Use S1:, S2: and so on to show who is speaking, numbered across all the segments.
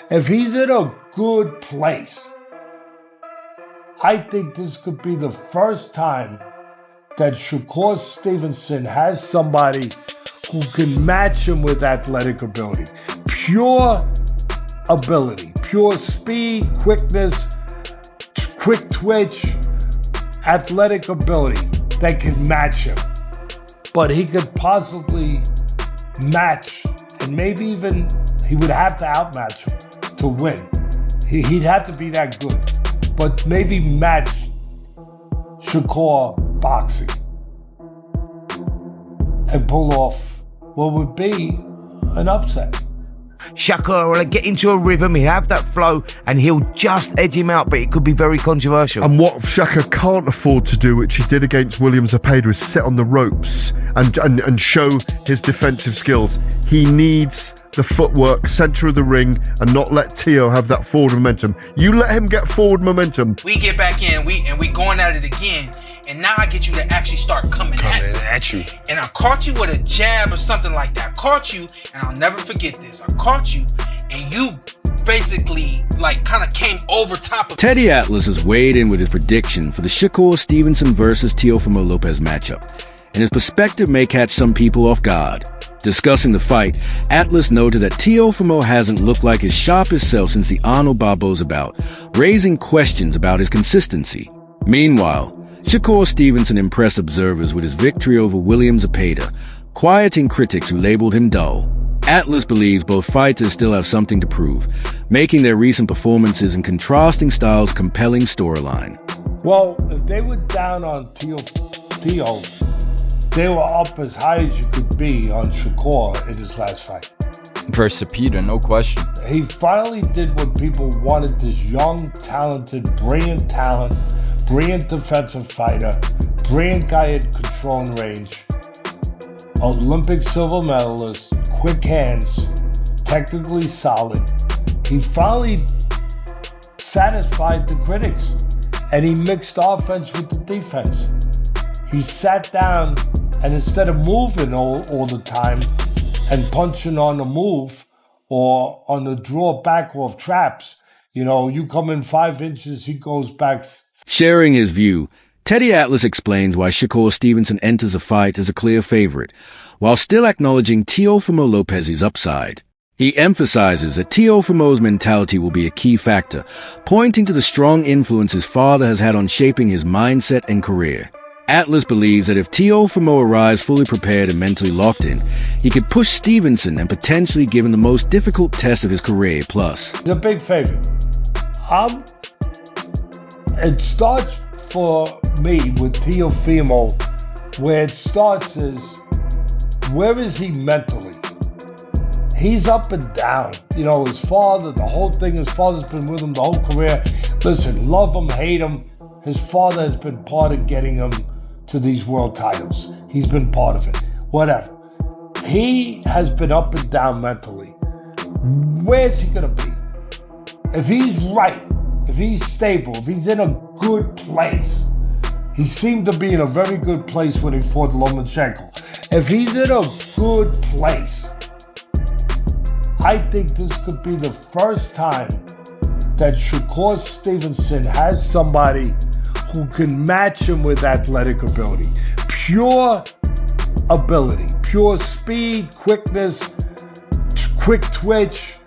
S1: If he's in a good place, I think this could be the first time that Shakur Stevenson has somebody who can match him with athletic ability. Pure ability, pure speed, quickness, quick twitch, athletic ability that can match him. But he could possibly match, and maybe even he would have to outmatch him to win. He'd have to be that good, but maybe match Shakur boxing and pull off what would be an upset.
S2: Shakur will get into a rhythm, he'll have that flow, and he'll just edge him out, but it could be very controversial.
S3: And what Shakur can't afford to do, which he did against Williams Zepeda, is sit on the ropes and show his defensive skills. He needs the footwork, center of the ring, and not let Teo have that forward momentum. You let him get forward momentum.
S4: We get back in, we going at it again. And now I get you to actually start coming at you. And I caught you with a jab or something like that. I caught you, and I'll never forget this. I caught you, and you basically kind of came over top of
S5: Teddy Atlas has weighed in with his prediction for the Shakur Stevenson versus Teofimo Lopez matchup, and his perspective may catch some people off guard. Discussing the fight, Atlas noted that Teofimo hasn't looked like his sharpest self since the Arnold Barboza bout, raising questions about his consistency. Meanwhile, Shakur Stevenson impressed observers with his victory over Williams Zepeda, quieting critics who labeled him dull. Atlas believes both fighters still have something to prove, making their recent performances and contrasting styles compelling storyline.
S1: Well, if they were down on Teo, they were up as high as you could be on Shakur in his last fight.
S6: Versus Zepeda, no question.
S1: He finally did what people wanted, this young, talented, brilliant talent, brilliant defensive fighter, brilliant guy at control and range, Olympic silver medalist, quick hands, technically solid. He finally satisfied the critics, and he mixed offense with the defense. He sat down, and instead of moving all the time and punching on the move or on the draw back off traps, you come in 5 inches, he goes back.
S5: Sharing his view, Teddy Atlas explains why Shakur Stevenson enters a fight as a clear favorite, while still acknowledging Teofimo Lopez's upside. He emphasizes that Teofimo's mentality will be a key factor, pointing to the strong influence his father has had on shaping his mindset and career. Atlas believes that if Teofimo arrives fully prepared and mentally locked in, he could push Stevenson and potentially give him the most difficult test of his career plus.
S1: He's a big favorite. It starts for me with Teofimo, where it starts is, where is he mentally? He's up and down. His father, the whole thing, his father's been with him the whole career. Listen, love him, hate him, his father has been part of getting him to these world titles. He's been part of it. Whatever. He has been up and down mentally. Where's he going to be? If he's right, if he's stable, if he's in a good place, he seemed to be in a very good place when he fought Lomachenko. If he's in a good place, I think this could be the first time that Shakur Stevenson has somebody who can match him with athletic ability. Pure ability, pure speed, quickness, quick twitch,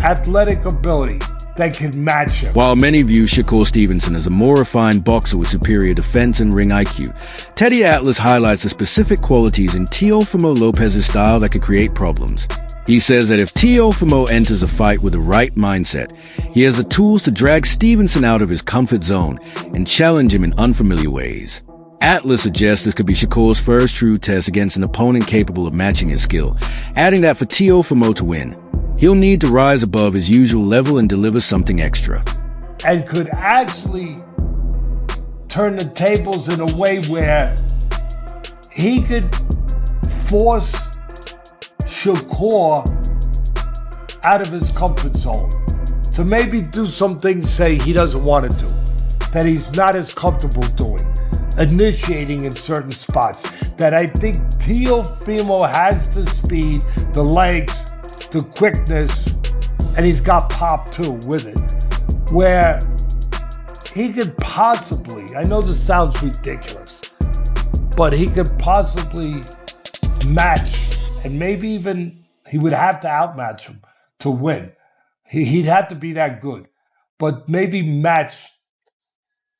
S1: athletic ability that can match him.
S5: While many view Shakur Stevenson as a more refined boxer with superior defense and ring IQ, Teddy Atlas highlights the specific qualities in Teofimo Lopez's style that could create problems. He says that if Teofimo enters a fight with the right mindset, he has the tools to drag Stevenson out of his comfort zone and challenge him in unfamiliar ways. Atlas suggests this could be Shakur's first true test against an opponent capable of matching his skill, adding that for Teofimo to win, he'll need to rise above his usual level and deliver something extra.
S1: And could actually turn the tables in a way where he could force Shakur out of his comfort zone to maybe do some things, say, he doesn't want to do, that he's not as comfortable doing, initiating in certain spots, that I think Teofimo has the speed, the legs, the quickness, and he's got pop too with it, where he could possibly, I know this sounds ridiculous, but he could possibly match, and maybe even he would have to outmatch him to win. He'd have to be that good, but maybe match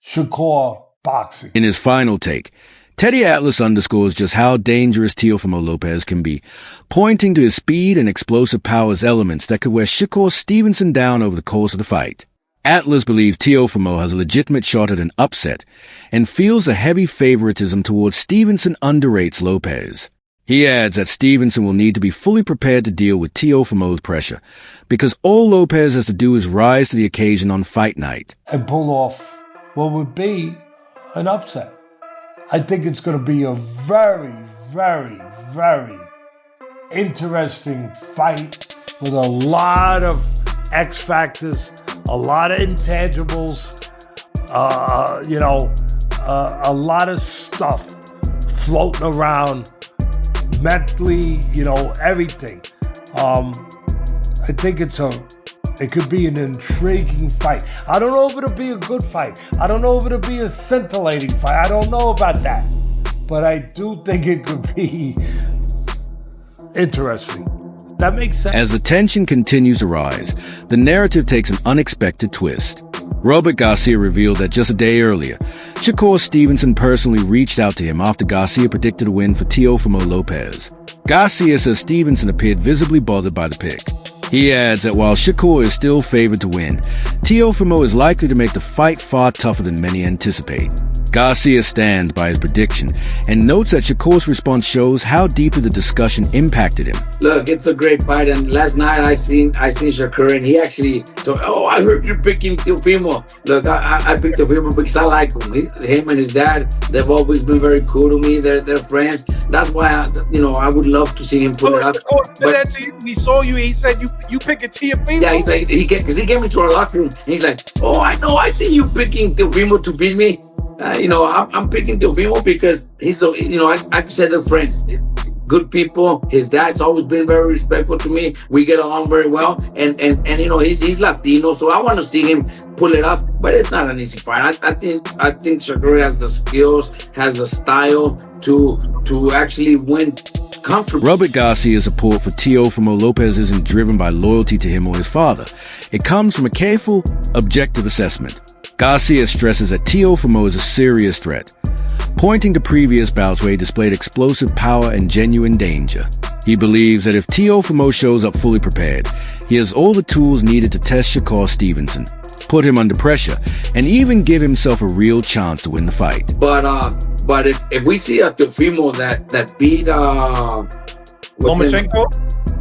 S1: Shakur boxing.
S5: In his final take, Teddy Atlas underscores just how dangerous Teofimo Lopez can be, pointing to his speed and explosive power as elements that could wear Shakur Stevenson down over the course of the fight. Atlas believes Teofimo has a legitimate shot at an upset and feels a heavy favoritism towards Stevenson underrates Lopez. He adds that Stevenson will need to be fully prepared to deal with Teofimo's pressure, because all Lopez has to do is rise to the occasion on fight night.
S1: And pull off what would be an upset. I think it's going to be a very, very, very interesting fight with a lot of X factors, a lot of intangibles, a lot of stuff floating around mentally, everything. I think it could be an intriguing fight. I don't know if it'll be a good fight. I don't know if it'll be a scintillating fight. I don't know about that. But I do think it could be interesting. That makes sense.
S5: As the tension continues to rise, the narrative takes an unexpected twist. Robert Garcia revealed that just a day earlier, Shakur Stevenson personally reached out to him after Garcia predicted a win for Teofimo Lopez. Garcia says Stevenson appeared visibly bothered by the pick. He adds that while Shakur is still favored to win, Teofimo is likely to make the fight far tougher than many anticipate. Garcia stands by his prediction and notes that Shakur's response shows how deeply the discussion impacted him.
S7: Look, it's a great fight, and last night I seen Shakur, and he actually told, I heard you're picking Teofimo. Look, I picked Teofimo because I like him. Him and his dad, they've always been very cool to me. They're friends. That's why I would love to see him pull it up.
S8: That to you. He saw you. And he said you pick a Teofimo.
S7: Yeah, he's like because he came into our locker room. And he's like, I know. I see you picking Teofimo to beat me. I'm picking Teofimo because he's I said they're friends, good people. His dad's always been very respectful to me. We get along very well, and he's Latino, so I want to see him pull it off. But it's not an easy fight. I think Shakur has the skills, has the style to actually win comfortably.
S5: Robert Garcia's support for Teofimo Lopez isn't driven by loyalty to him or his father. It comes from a careful, objective assessment. Garcia stresses that Teofimo is a serious threat, pointing to previous bouts where he displayed explosive power and genuine danger. He believes that if Teofimo shows up fully prepared, he has all the tools needed to test Shakur Stevenson, put him under pressure, and even give himself a real chance to win the fight.
S7: But if we see a Teofimo that beat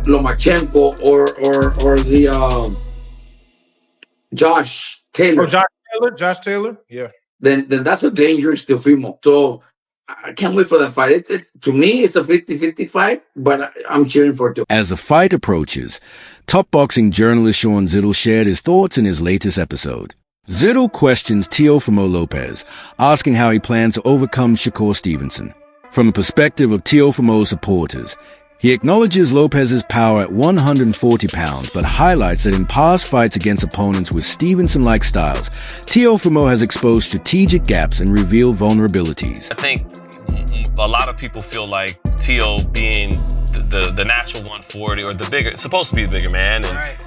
S7: Lomachenko or the Josh Taylor.
S8: Josh Taylor, yeah.
S7: Then that's a dangerous Teofimo. So I can't wait for that fight. To me, it's a 50-50 fight, but I'm cheering for Teofimo.
S5: As the fight approaches, top boxing journalist Sean Zittle shared his thoughts in his latest episode. Zittle questions Teofimo Lopez, asking how he plans to overcome Shakur Stevenson. From the perspective of Teofimo's supporters, he acknowledges Lopez's power at 140 pounds, but highlights that in past fights against opponents with Stevenson-like styles, Teofimo has exposed strategic gaps and revealed vulnerabilities.
S9: I think a lot of people feel like Teo being the natural 140 or the bigger, supposed to be the bigger man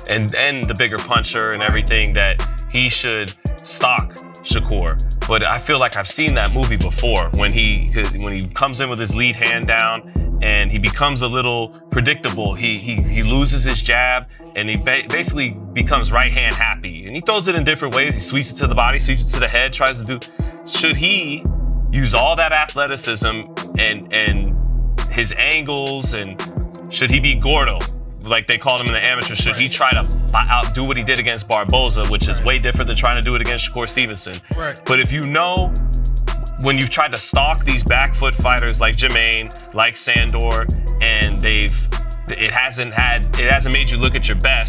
S9: and the bigger puncher and everything, that he should stalk Shakur. But I feel like I've seen that movie before when he comes in with his lead hand down and he becomes a little predictable. He loses his jab and he basically becomes right hand happy. And he throws it in different ways. He sweeps it to the body, sweeps it to the head, tries to do. Should he use all that athleticism and his angles, and should he be Gordo, like they called him in the amateur? Should he try to outdo what he did against Barboza, which is way different than trying to do it against Shakur Stevenson? Right. But if you know, when you've tried to stalk these back foot fighters like Jermaine, like Sandor, and it hasn't made you look at your best.